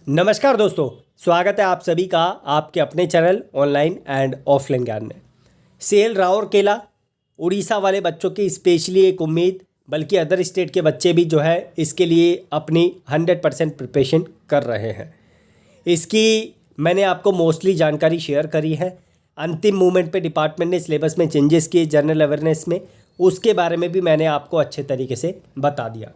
नमस्कार दोस्तों, स्वागत है आप सभी का आपके अपने चैनल ऑनलाइन एंड ऑफलाइन ज्ञान में। सेल राउरकेला उड़ीसा वाले बच्चों की स्पेशली एक उम्मीद, बल्कि अदर स्टेट के बच्चे भी जो है इसके लिए अपनी 100% प्रिपरेशन कर रहे हैं। इसकी मैंने आपको मोस्टली जानकारी शेयर करी है। अंतिम मूवमेंट पे डिपार्टमेंट ने सिलेबस में चेंजेस किए, जनरल अवेयरनेस में, उसके बारे में भी मैंने आपको अच्छे तरीके से बता दिया।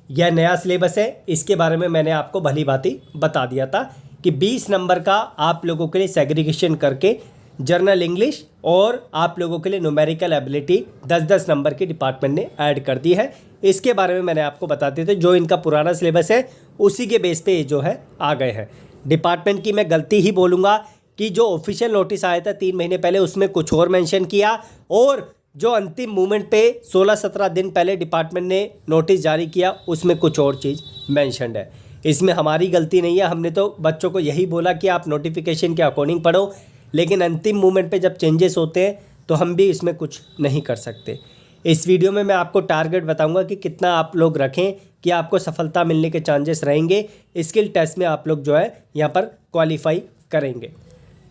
यह नया सिलेबस है, इसके बारे में मैंने आपको भली भांति बता दिया था कि 20 नंबर का आप लोगों के लिए सेग्रीगेशन करके जर्नल इंग्लिश और आप लोगों के लिए न्यूमेरिकल एबिलिटी 10-10 नंबर की डिपार्टमेंट ने ऐड कर दी है। इसके बारे में मैंने आपको बता दिए थे। जो इनका पुराना सिलेबस है उसी के बेस पे जो है आ गए हैं। डिपार्टमेंट की मैं गलती ही बोलूँगा कि जो ऑफिशियल नोटिस आया था 3 महीने पहले उसमें कुछ और मेंशन किया, और जो अंतिम मूवमेंट पे 16-17 दिन पहले डिपार्टमेंट ने नोटिस जारी किया उसमें कुछ और चीज़ मेंशन्ड है। इसमें हमारी गलती नहीं है, हमने तो बच्चों को यही बोला कि आप नोटिफिकेशन के अकॉर्डिंग पढ़ो, लेकिन अंतिम मूवमेंट पे जब चेंजेस होते हैं तो हम भी इसमें कुछ नहीं कर सकते। इस वीडियो में मैं आपको टारगेट बताऊंगा कि कितना आप लोग रखें कि आपको सफलता मिलने के चांसेस रहेंगे। स्किल टेस्ट में आप लोग जो है यहाँ पर क्वालिफाई करेंगे।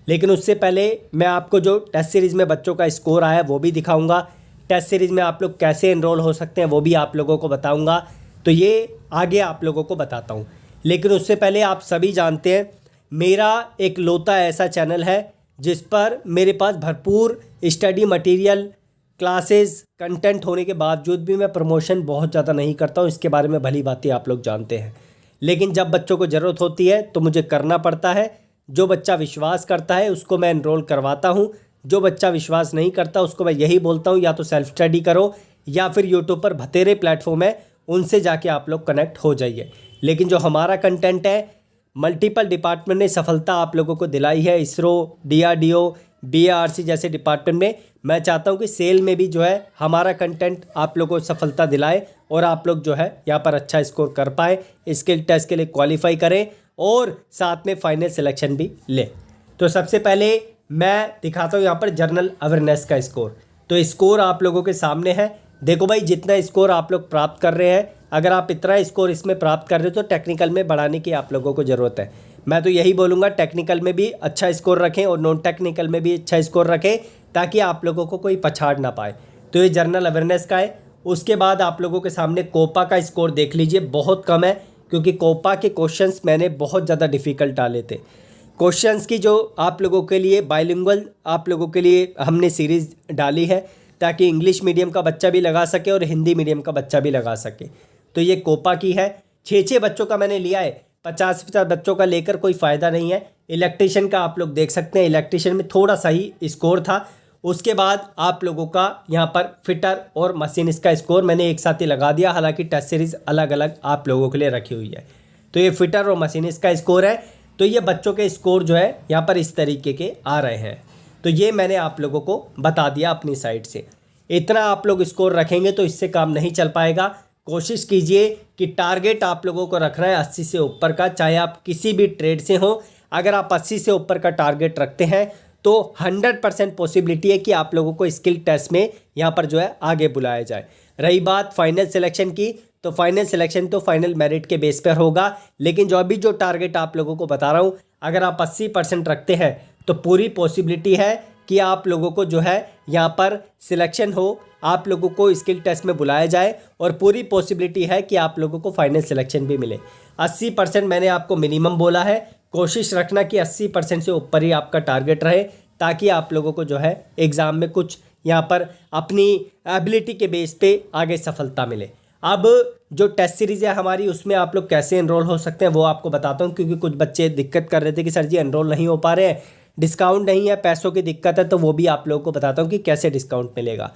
लेकिन उससे पहले मैं आपको जो टेस्ट सीरीज़ में बच्चों का स्कोर आया वो भी दिखाऊंगा। टेस्ट सीरीज़ में आप लोग कैसे एनरोल हो सकते हैं वो भी आप लोगों को बताऊंगा। तो ये आगे आप लोगों को बताता हूँ। लेकिन उससे पहले आप सभी जानते हैं मेरा एक लौता ऐसा चैनल है जिस पर मेरे पास भरपूर स्टडी मटेरियल, क्लासेस, कंटेंट होने के बावजूद भी मैं प्रमोशन बहुत ज़्यादा नहीं करता हूँ। इसके बारे में भली बातें आप लोग जानते हैं। लेकिन जब बच्चों को ज़रूरत होती है तो मुझे करना पड़ता है। जो बच्चा विश्वास करता है उसको मैं एनरोल करवाता हूँ। जो बच्चा विश्वास नहीं करता उसको मैं यही बोलता हूँ या तो सेल्फ स्टडी करो या फिर यूट्यूब पर बथेरे प्लेटफॉर्म है उनसे जाके आप लोग कनेक्ट हो जाइए। लेकिन जो हमारा कंटेंट है, मल्टीपल डिपार्टमेंट ने सफलता आप लोगों को दिलाई है। इसरो, DRDO, BARC जैसे डिपार्टमेंट में मैं चाहता हूँ कि सेल में भी जो है हमारा कंटेंट आप लोगों को सफलता दिलाए और आप लोग जो है यहाँ पर अच्छा स्कोर कर पाए, स्किल टेस्ट के लिए क्वालिफाई करें और साथ में फाइनल सिलेक्शन भी ले। तो सबसे पहले मैं दिखाता हूँ यहाँ पर जर्नल अवेयरनेस का स्कोर। तो स्कोर आप लोगों के सामने है। देखो भाई, जितना स्कोर आप लोग प्राप्त कर रहे हैं, अगर आप इतना स्कोर इसमें प्राप्त कर रहे हो तो टेक्निकल में बढ़ाने की आप लोगों को ज़रूरत है। मैं तो यही बोलूँगा टेक्निकल में भी अच्छा स्कोर रखें और नॉन टेक्निकल में भी अच्छा स्कोर रखें ताकि आप लोगों को कोई पछाड़ ना पाए। तो ये जर्नल अवेयरनेस का है। उसके बाद आप लोगों के सामने कोपा का स्कोर देख लीजिए, बहुत कम है क्योंकि कोपा के क्वेश्चंस मैंने बहुत ज़्यादा डिफ़िकल्ट डाले थे। क्वेश्चंस की जो आप लोगों के लिए बाइलिंगुअल आप लोगों के लिए हमने सीरीज़ डाली है ताकि इंग्लिश मीडियम का बच्चा भी लगा सके और हिंदी मीडियम का बच्चा भी लगा सके। तो ये कोपा की है। 6-6 बच्चों का मैंने लिया है। 50-50 बच्चों का लेकर कोई फ़ायदा नहीं है। इलेक्ट्रीशियन का आप लोग देख सकते हैं, इलेक्ट्रीशियन में थोड़ा सा ही स्कोर था। उसके बाद आप लोगों का यहाँ पर फिटर और मशीनिस्ट का स्कोर मैंने एक साथ ही लगा दिया, हालांकि टेस्ट सीरीज़ अलग अलग आप लोगों के लिए रखी हुई है। तो ये फिटर और मशीनिस्ट का स्कोर है। तो ये बच्चों के स्कोर जो है यहाँ पर इस तरीके के आ रहे हैं। तो ये मैंने आप लोगों को बता दिया अपनी साइड से। इतना आप लोग स्कोर रखेंगे तो इससे काम नहीं चल पाएगा। कोशिश कीजिए कि टारगेट आप लोगों को रखना है 80 से ऊपर का, चाहे आप किसी भी ट्रेड से हो। अगर आप 80 से ऊपर का टारगेट रखते हैं तो 100% पॉसिबिलिटी है कि आप लोगों को स्किल टेस्ट में यहाँ पर जो है आगे बुलाया जाए। रही बात फाइनल सिलेक्शन की, तो फाइनल सिलेक्शन तो फाइनल मेरिट के बेस पर होगा। लेकिन जो अभी जो टारगेट आप लोगों को बता रहा हूँ, अगर आप 80% रखते हैं तो पूरी पॉसिबिलिटी है कि आप लोगों को जो है यहाँ पर सिलेक्शन हो, आप लोगों को स्किल टेस्ट में बुलाया जाए और पूरी पॉसिबिलिटी है कि आप लोगों को फाइनल सिलेक्शन भी मिले। 80% मैंने आपको मिनिमम बोला है। कोशिश रखना कि 80% से ऊपर ही आपका टारगेट रहे ताकि आप लोगों को जो है एग्ज़ाम में कुछ यहाँ पर अपनी एबिलिटी के बेस पे आगे सफलता मिले। अब जो टेस्ट सीरीज़ है हमारी, उसमें आप लोग कैसे एनरोल हो सकते हैं वो आपको बताता हूँ, क्योंकि कुछ बच्चे दिक्कत कर रहे थे कि सर जी एनरोल नहीं हो पा रहे हैं, डिस्काउंट नहीं है, पैसों की दिक्कत है। तो वो भी आप लोगों को बताता हूँ कि कैसे डिस्काउंट मिलेगा।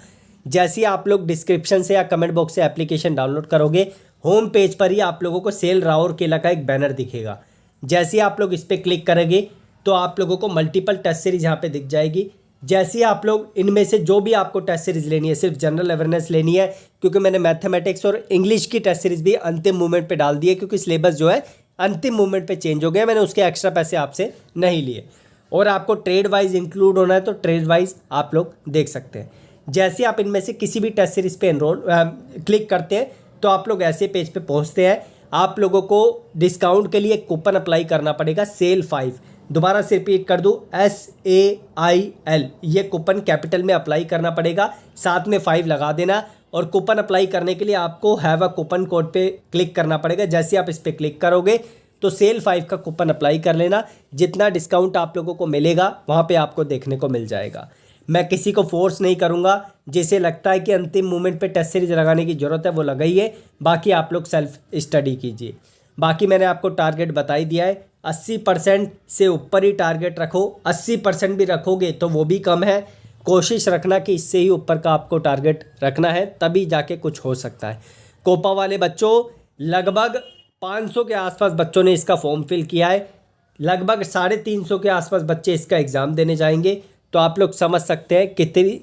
जैसे ही आप लोग डिस्क्रिप्शन से या कमेंट बॉक्स से एप्लीकेशन डाउनलोड करोगे, होम पेज पर ही आप लोगों को सेल राउरकेला का एक बैनर दिखेगा। जैसे ही आप लोग इस पर क्लिक करेंगे तो आप लोगों को मल्टीपल टेस्ट सीरीज़ यहाँ पे दिख जाएगी। जैसे ही आप लोग इनमें से जो भी आपको टेस्ट सीरीज़ लेनी है, सिर्फ जनरल अवेयरनेस लेनी है, क्योंकि मैंने मैथमेटिक्स और इंग्लिश की टेस्ट सीरीज़ भी अंतिम मूवमेंट पे डाल दी है, क्योंकि सिलेबस जो है अंतिम मूवमेंट पे चेंज हो गया। मैंने उसके एक्स्ट्रा पैसे आपसे नहीं लिए। और आपको ट्रेड वाइज इंक्लूड होना है तो ट्रेड वाइज आप लोग देख सकते हैं। जैसे आप इनमें से किसी भी टेस्ट सीरीज़ पे क्लिक करते हैं तो आप लोग ऐसे पेज पे पहुंचते हैं। आप लोगों को डिस्काउंट के लिए कूपन अप्लाई करना पड़ेगा SAIL5। दोबारा से रिपीट कर दूँ, SAIL, ये कूपन कैपिटल में अप्लाई करना पड़ेगा, साथ में 5 लगा देना। और कूपन अप्लाई करने के लिए आपको हैव अ कूपन कोड पे क्लिक करना पड़ेगा। जैसे आप इस पर क्लिक करोगे तो SAIL5 का कूपन अप्लाई कर लेना। जितना डिस्काउंट आप लोगों को मिलेगा वहाँ पे आपको देखने को मिल जाएगा। मैं किसी को फोर्स नहीं करूँगा, जिसे लगता है कि अंतिम मोमेंट पे टेस्ट सीरीज लगाने की ज़रूरत है वो लगाइए, बाकी आप लोग सेल्फ स्टडी कीजिए। बाकी मैंने आपको टारगेट बता ही दिया है, 80% से ऊपर ही टारगेट रखो। 80% भी रखोगे तो वो भी कम है, कोशिश रखना कि इससे ही ऊपर का आपको टारगेट रखना है, तभी जाके कुछ हो सकता है। कोपा वाले बच्चों, लगभग 500 के आसपास बच्चों ने इसका फॉर्म फिल किया है, लगभग 350 के आसपास बच्चे इसका एग्ज़ाम देने जाएंगे। तो आप लोग समझ सकते हैं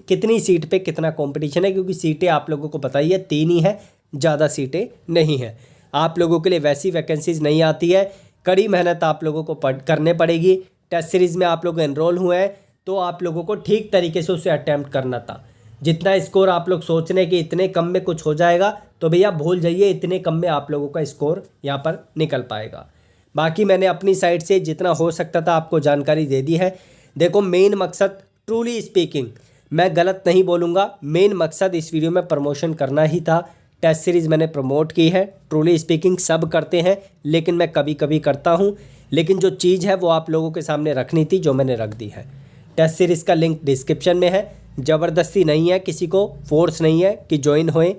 कितनी सीट पे कितना कंपटीशन है, क्योंकि सीटें आप लोगों को पता ही है 3 ही है, ज़्यादा सीटें नहीं हैं। आप लोगों के लिए वैसी वैकेंसीज नहीं आती है, कड़ी मेहनत आप लोगों को करने पड़ेगी। टेस्ट सीरीज़ में आप लोग एनरोल हुए हैं तो आप लोगों को ठीक तरीके से उसे अटैम्प्ट करना था। जितना स्कोर आप लोग सोच रहे हैं कि इतने कम में कुछ हो जाएगा, तो भैया भूल जाइए, इतने कम में आप लोगों का स्कोर यहाँ पर निकल पाएगा। बाकी मैंने अपनी साइड से जितना हो सकता था आपको जानकारी दे दी है। देखो, मेन मकसद, ट्रूली स्पीकिंग, मैं गलत नहीं बोलूँगा, मेन मकसद इस वीडियो में प्रमोशन करना ही था। टेस्ट सीरीज़ मैंने प्रमोट की है, ट्रूली स्पीकिंग सब करते हैं, लेकिन मैं कभी कभी करता हूँ। लेकिन जो चीज़ है वो आप लोगों के सामने रखनी थी, जो मैंने रख दी है। टेस्ट सीरीज़ का लिंक डिस्क्रिप्शन में है, ज़बरदस्ती नहीं है, किसी को फोर्स नहीं है कि ज्वाइन होएं।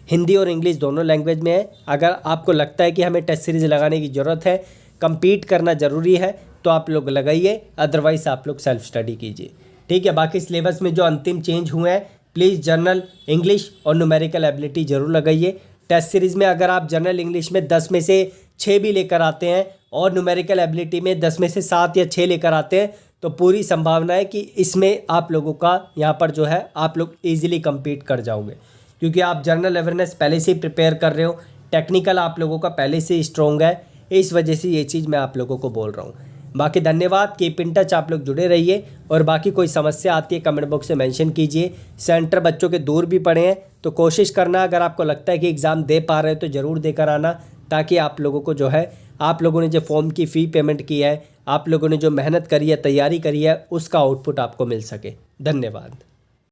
हिंदी और इंग्लिश दोनों लैंग्वेज में है। अगर आपको लगता है कि हमें टेस्ट सीरीज़ लगाने की ज़रूरत है, compete करना ज़रूरी है, तो आप लोग लगाइए, अदरवाइज़ आप लोग सेल्फ स्टडी कीजिए, ठीक है। बाकी सिलेबस में जो अंतिम चेंज हुए हैं, प्लीज़ जनरल इंग्लिश और न्यूमेरिकल एबिलिटी ज़रूर लगाइए। टेस्ट सीरीज़ में अगर आप जनरल इंग्लिश में 10 में से 6 भी लेकर आते हैं और न्यूमेरिकल एबिलिटी में 10 में से 7 या 6 लेकर आते हैं, तो पूरी संभावना है कि इसमें आप लोगों का यहाँ पर जो है आप लोग ईजिली compete कर जाओगे, क्योंकि आप जनरल अवेयरनेस पहले से ही प्रिपेयर कर रहे हो, टेक्निकल आप लोगों का पहले से ही स्ट्रॉन्ग है, इस वजह से ये चीज़ मैं आप लोगों को बोल रहा हूँ। बाकी धन्यवाद, कीप इन टच, आप लोग जुड़े रहिए। और बाकी कोई समस्या आती है कमेंट बॉक्स में मेंशन कीजिए। सेंटर बच्चों के दूर भी पड़े हैं तो कोशिश करना, अगर आपको लगता है कि एग्ज़ाम दे पा रहे हो तो ज़रूर देकर आना, ताकि आप लोगों को जो है, आप लोगों ने जो फॉर्म की फ़ी पेमेंट की है, आप लोगों ने जो मेहनत करी है, तैयारी करी है, उसका आउटपुट आपको मिल सके। धन्यवाद।